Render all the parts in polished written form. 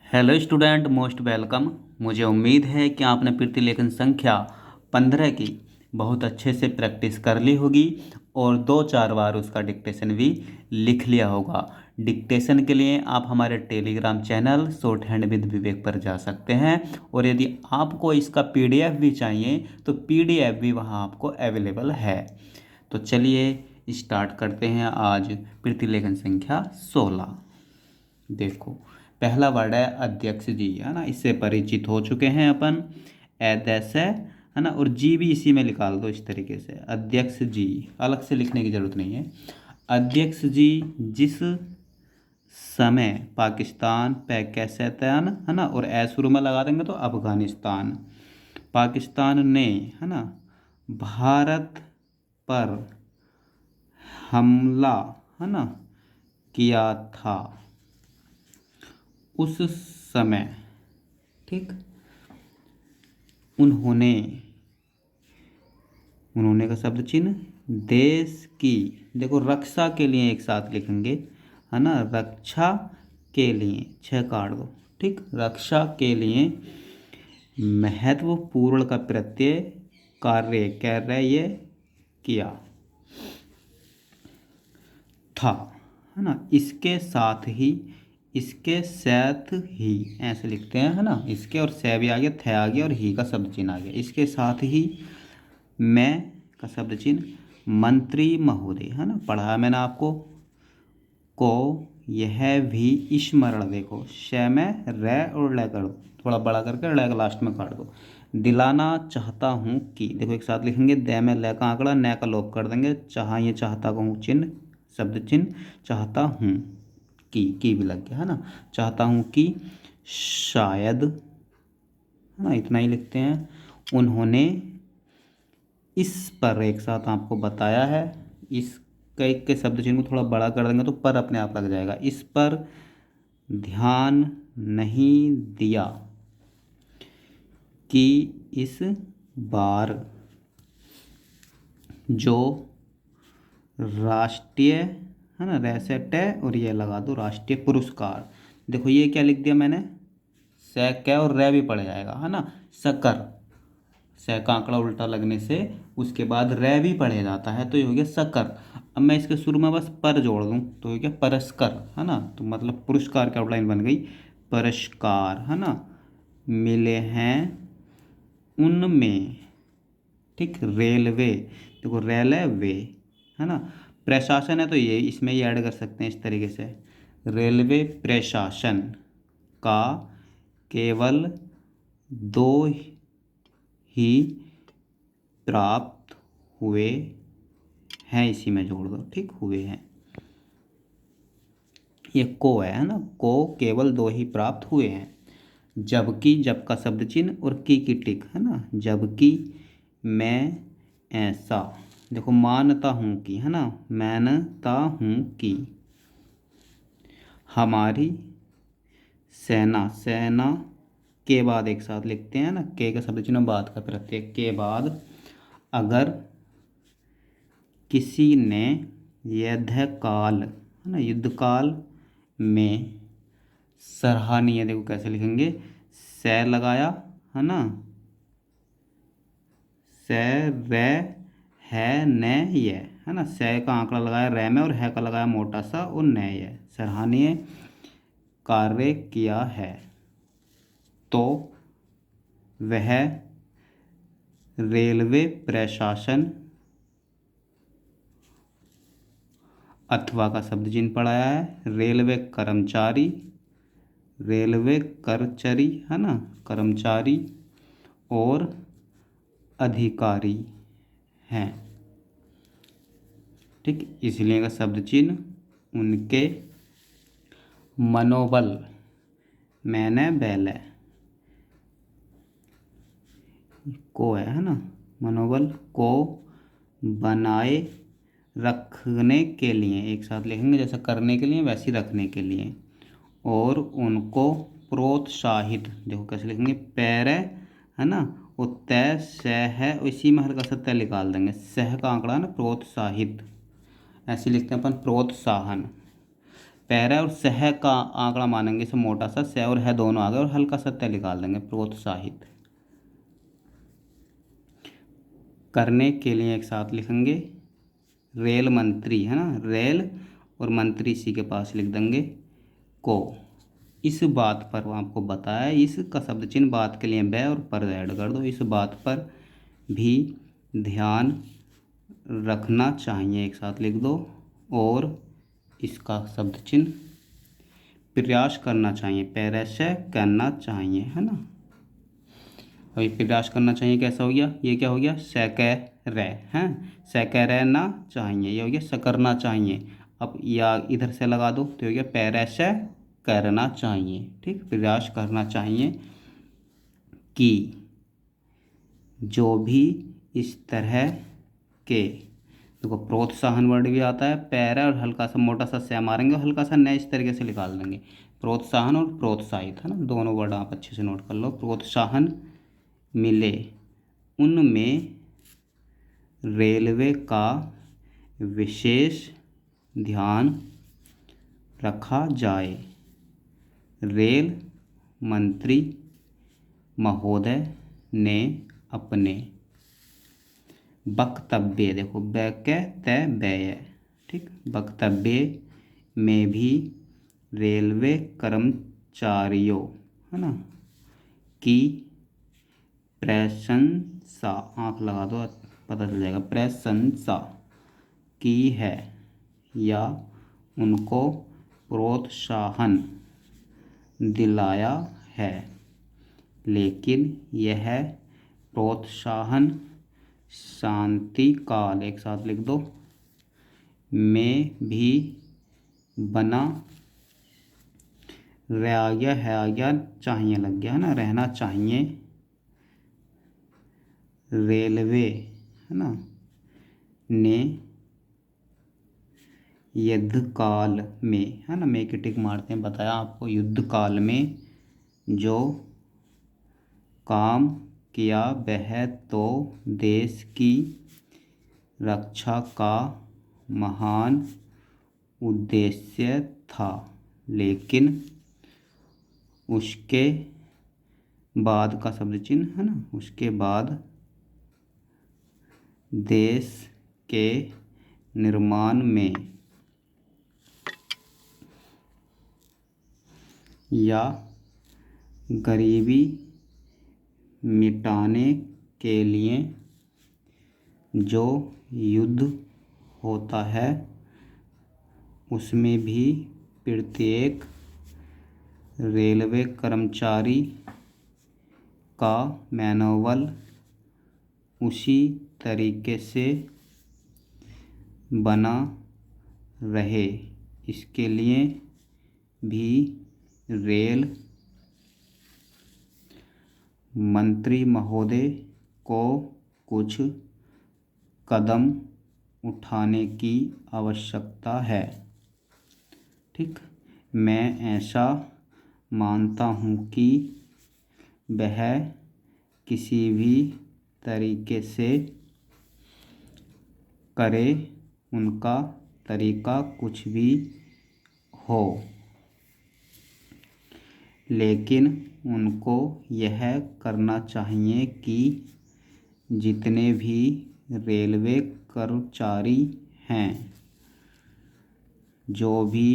Hello student, most welcome. मुझे उम्मीद है कि आपने प्रतिलेखन संख्या 15 की बहुत अच्छे से प्रैक्टिस कर ली होगी और 2-4 बार उसका डिक्टेशन भी लिख लिया होगा। डिक्टेशन के लिए आप हमारे Telegram channel shorthand with Vivek पर जा सकते हैं और यदि आपको इसका पीडीएफ भी चाहिए तो पीडीएफ भी वहाँ आपको अवेलेबल है। तो चलिए स्टार्ट करते हैं आज प्रतिलेखन संख्या 16। देखो, पहला वर्ड है अध्यक्ष जी, है ना। इससे परिचित हो चुके हैं अपन। अध्यक्ष है ना, और जी भी इसी में निकाल दो इस तरीके से। अध्यक्ष जी अलग से लिखने की जरूरत नहीं है। अध्यक्ष जी जिस समय पाकिस्तान पैकिस्तान है ना, और ए शुरू में लगा देंगे तो अफगानिस्तान। पाकिस्तान ने, है ना, भारत पर हमला, है ना, किया था उस समय, ठीक। उन्होंने, उन्होंने का शब्द चिन्ह देश की, देखो रक्षा के लिए एक साथ लिखेंगे, है ना। रक्षा के लिए 6 काट दो, ठीक। रक्षा के लिए महत्वपूर्ण का प्रत्यय कार्य किया था, है ना। इसके साथ ही ऐसे लिखते हैं, है ना। इसके और से भी आ गया, थे आ गया और ही का शब्द चिन्ह आ गया। इसके साथ ही मैं का शब्द चिन्ह मंत्री महोदय, है ना, पढ़ा मैंने आपको। को यह भी स्मरण, देखो शय में रे और ले कर दो, थोड़ा बड़ा करके ले लास्ट में काट दो। दिलाना चाहता हूँ कि, देखो एक साथ लिखेंगे, दे में ले का आंकड़ा, न का लोप कर देंगे, चाहिए चाहता का हूँ चिन्ह, शब्द चिन्ह, चाहता हूँ की भी लग गया, है ना। चाहता हूँ कि शायद, है ना, इतना ही लिखते हैं। उन्होंने इस पर एक साथ आपको बताया है, इस कई के शब्द चिन्ह को थोड़ा बड़ा कर देंगे तो पर अपने आप लग जाएगा। इस पर ध्यान नहीं दिया कि इस बार जो राष्ट्रीय, है ना, रेसेट है और ये लगा दो राष्ट्रीय पुरस्कार। देखो ये क्या लिख दिया मैंने, से कै और रे भी पड़ जाएगा, है ना। शकर, से का आंकड़ा उल्टा लगने से उसके बाद रे भी पढ़े जाता है, तो ये हो गया शकर। अब मैं इसके शुरू में बस पर जोड़ दूं तो ये क्या, परस्कर, है ना। तो मतलब पुरस्कार की आउटलाइन बन गई, पुरस्कार, है ना, मिले हैं उनमें, ठीक। रेलवे, देखो रेलवे, है ना। प्रशासन है तो ये इसमें ही ऐड कर सकते हैं इस तरीके से, रेलवे प्रशासन का केवल 2 ही प्राप्त हुए हैं, इसी में जोड़ दो, ठीक। हुए हैं, ये को है ना, को केवल 2 ही प्राप्त हुए हैं। जबकि, जब का शब्द चिन्ह और की टिक, है ना। जबकि मैं ऐसा, देखो मानता हूँ कि, है ना, मानता हूँ कि हमारी सेना के बाद एक साथ लिखते हैं ना, के का शब्द चिन्ह बाद का प्रत्यय के बाद, अगर किसी ने युद्धकाल, है ना, युद्धकाल में सराहनीय, देखो कैसे लिखेंगे, से लगाया, है ना, से रे है न ये, है ना। से का आंकड़ा लगाया रे में और है का लगाया मोटा सा और न ये, सराहनीय कार्य किया है, तो वह रेलवे प्रशासन अथवा का शब्द चिन्ह पढ़ाया है, रेलवे कर्मचारी, रेलवे कर्मचारी, है ना, कर्मचारी और अधिकारी हैं, ठीक। इसलिए का शब्द चिन्ह उनके मनोबल, मैंने बैले को है ना, मनोबल को बनाए रखने के लिए, एक साथ लिखेंगे जैसा करने के लिए वैसे ही रखने के लिए, और उनको प्रोत्साहित, देखो कैसे लिखेंगे, पैर, है ना, वो तय सह है, इसी में हल्का सा तय निकाल देंगे, सह का आंकड़ा है ना, प्रोत्साहित, ऐसे लिखते हैं अपन, प्रोत्साहन पैरा और सह का आंकड़ा मानेंगे इसे मोटा सा, सह और है दोनों आ गए और हल्का सा तय निकाल देंगे, प्रोत्साहित करने के लिए एक साथ लिखेंगे रेल मंत्री, है ना, रेल और मंत्री इसी के पास लिख देंगे को। इस बात पर आपको बताया, इसका शब्द चिन्ह बात के लिए ब और पर ऐड कर दो, इस बात पर भी ध्यान रखना चाहिए एक साथ लिख दो, और इसका शब्द चिन्ह प्रयास करना चाहिए, पैरस्य करना चाहिए, है ना। अभी प्रयास करना चाहिए कैसा हो गया, ये क्या हो गया, सकर हैं, सकरना चाहिए, ये हो गया सकरना चाहिए। अब या इधर से लगा दो तो हो गया पैरस्य करना चाहिए, ठीक, प्रयास करना चाहिए कि जो भी इस तरह के, देखो प्रोत्साहन वर्ड भी आता है, पैरा और हल्का सा मोटा सा से मारेंगे और हल्का सा नए इस तरीके से निकाल देंगे, प्रोत्साहन और प्रोत्साहित, है ना, दोनों वर्ड आप अच्छे से नोट कर लो। प्रोत्साहन मिले उनमें रेलवे का विशेष ध्यान रखा जाए, रेल मंत्री महोदय ने अपने वक्तव्य, देखो वक्तव्य, ठीक, वक्तव्य में भी रेलवे कर्मचारियों, है ना, की प्रशंसा, आँख लगा दो पता चल जाएगा, प्रशंसा की है या उनको प्रोत्साहन दिलाया है, लेकिन यह प्रोत्साहन शांति काल, एक साथ लिख दो, में भी बना रह गया है, आ गया चाहिए लग गया, है ना, रहना चाहिए, रेलवे, है ना, ने युद्ध काल में, है ना, मैं की टिक मारते हैं, बताया आपको, युद्ध काल में जो काम किया वह तो देश की रक्षा का महान उद्देश्य था, लेकिन उसके बाद का शब्द चिन्ह, है ना, उसके बाद देश के निर्माण में या गरीबी मिटाने के लिए जो युद्ध होता है उसमें भी प्रत्येक रेलवे कर्मचारी का मनोबल उसी तरीके से बना रहे, इसके लिए भी रेल मंत्री महोदय को कुछ कदम उठाने की आवश्यकता है, ठीक, मैं ऐसा मानता हूँ कि वह किसी भी तरीके से करे, उनका तरीका कुछ भी हो, लेकिन उनको यह करना चाहिए कि जितने भी रेलवे कर्मचारी हैं, जो भी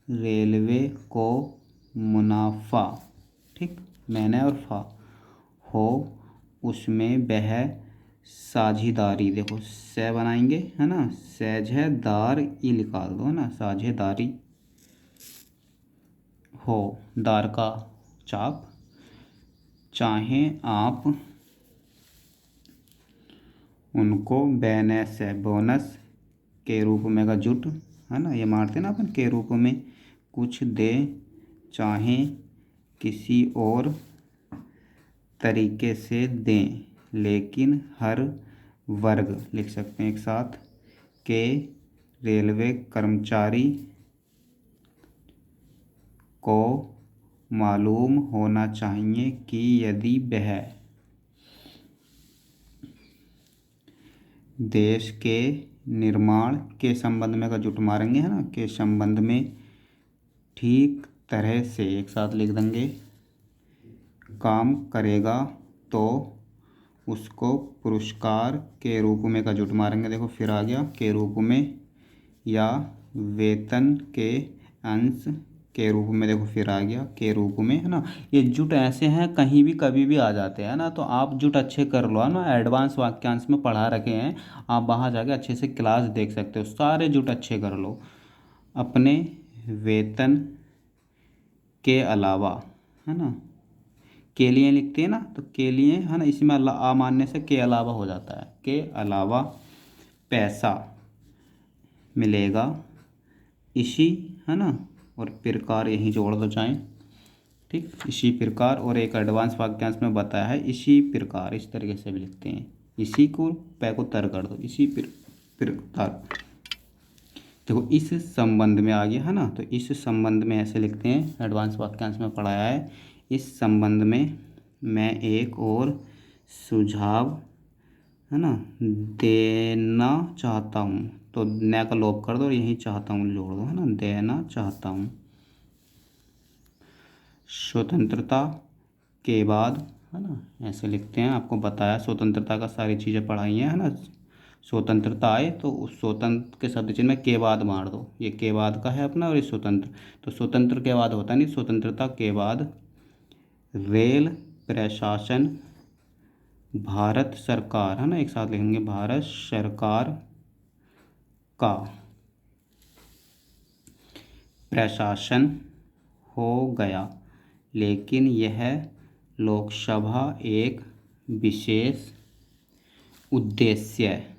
रेलवे को मुनाफा, ठीक, मैंने और फा हो, उसमें वह साझेदारी, देखो से बनाएंगे, है ना, साझेदार ई निकाल दो, है ना, साझेदारी हो, दार का चाप, चाहे आप उनको बोनस के रूप में का जुट, है ना, ये मारते ना अपन, के रूप में कुछ दे, चाहे किसी और तरीके से दें, लेकिन हर वर्ग, लिख सकते हैं एक साथ, के रेलवे कर्मचारी को मालूम होना चाहिए कि यदि वह देश के निर्माण के संबंध में का जुट मारेंगे, है ना, के संबंध में ठीक तरह से एक साथ लिख देंगे काम करेगा तो उसको पुरस्कार के रूप में का जुट मारेंगे, देखो फिर आ गया के रूप में, या वेतन के अंश के रूप में, देखो फिर आ गया के रूप में, है ना। ये जुट ऐसे हैं कहीं भी कभी भी आ जाते हैं ना, तो आप जुट अच्छे कर लो, है ना। एडवांस वाक्यांश में पढ़ा रखे हैं, आप वहाँ जाके अच्छे से क्लास देख सकते हो, सारे जुट अच्छे कर लो। अपने वेतन के अलावा, है ना, के लिए लिखते हैं ना, तो के लिए, है ना, इसमें आ मानने से के अलावा हो जाता है, के अलावा पैसा मिलेगा इसी, है ना, और प्रकार यहीं जोड़ दो चाहें, ठीक, इसी प्रकार। और एक एडवांस वाक्यांश में बताया है इसी प्रकार, इस तरीके से भी लिखते हैं, इसी को पै को तर कर दो, इसी प्रकार। देखो इस संबंध में आ गया, है ना, तो इस संबंध में ऐसे लिखते हैं, एडवांस वाक्यांश में पढ़ाया है। इस संबंध में मैं एक और सुझाव, है ना, देना चाहता हूँ, तो न का लोप कर दो और यही चाहता हूँ जोड़ दो, है ना, देना चाहता हूँ। स्वतंत्रता के बाद, है ना, ऐसे लिखते हैं, आपको बताया स्वतंत्रता का सारी चीज़ें पढ़ाई हैं, है ना। स्वतंत्रता आए तो उस स्वतंत्र के शब्द चिन्ह में के बाद मार दो, ये के बाद का है अपना, और ये स्वतंत्र, तो स्वतंत्र के बाद होता नहीं, स्वतंत्रता के बाद रेल प्रशासन भारत सरकार, है ना, एक साथ लिखेंगे, भारत सरकार का प्रशासन हो गया, लेकिन यह लोकसभा एक विशेष उद्देश्य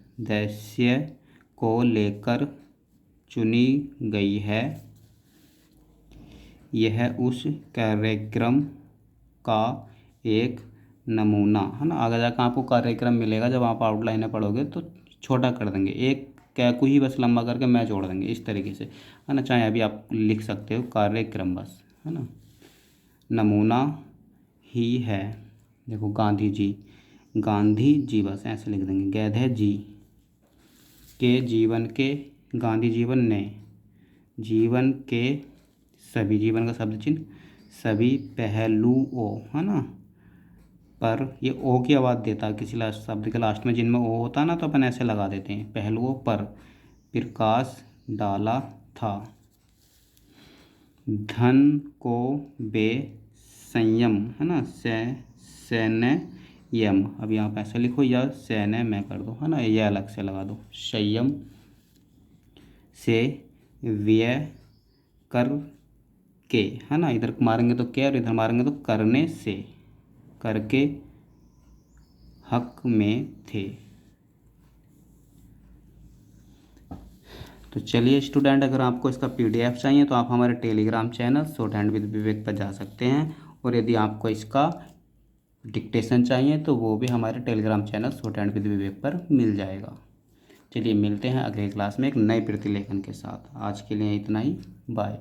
को लेकर चुनी गई है। यह उस कार्यक्रम का एक नमूना, है ना, आगे जाकर आपको कार्यक्रम मिलेगा, जब आप आउटलाइनें पढ़ोगे तो छोटा कर देंगे, एक क्या को ही बस लंबा करके मैं जोड़ देंगे इस तरीके से, है ना। चाहे अभी आप लिख सकते हो कार्यक्रम बस, है ना, नमूना ही है। देखो गांधी जी बस ऐसे लिख देंगे, गैधे जी के जीवन के, गांधी जीवन ने जीवन के सभी, जीवन का शब्द चिन्ह, सभी पहलुओं, है ना, पर ये ओ की आवाज़ देता है किसी लास्ट शब्द के लास्ट में, जिनमें ओ होता है ना, तो अपन ऐसे लगा देते हैं, पहलुओं पर प्रकाश डाला था। धन को बे संयम, है ना, संयम, अब यहाँ पे ऐसे लिखो, या सैन्य में कर दो, है ना, ये अलग से लगा दो, संयम से व्यय कर के, है ना, इधर मारेंगे तो क्या और इधर मारेंगे तो करने से, करके हक में थे। तो चलिए स्टूडेंट, अगर आपको इसका पीडीएफ चाहिए तो आप हमारे Telegram channel shorthand with Vivek पर जा सकते हैं, और यदि आपको इसका डिक्टेशन चाहिए तो वो भी हमारे Telegram channel shorthand with Vivek पर मिल जाएगा। चलिए मिलते हैं अगले क्लास में एक नए प्रतिलेखन के साथ, आज के लिए इतना ही, बाय।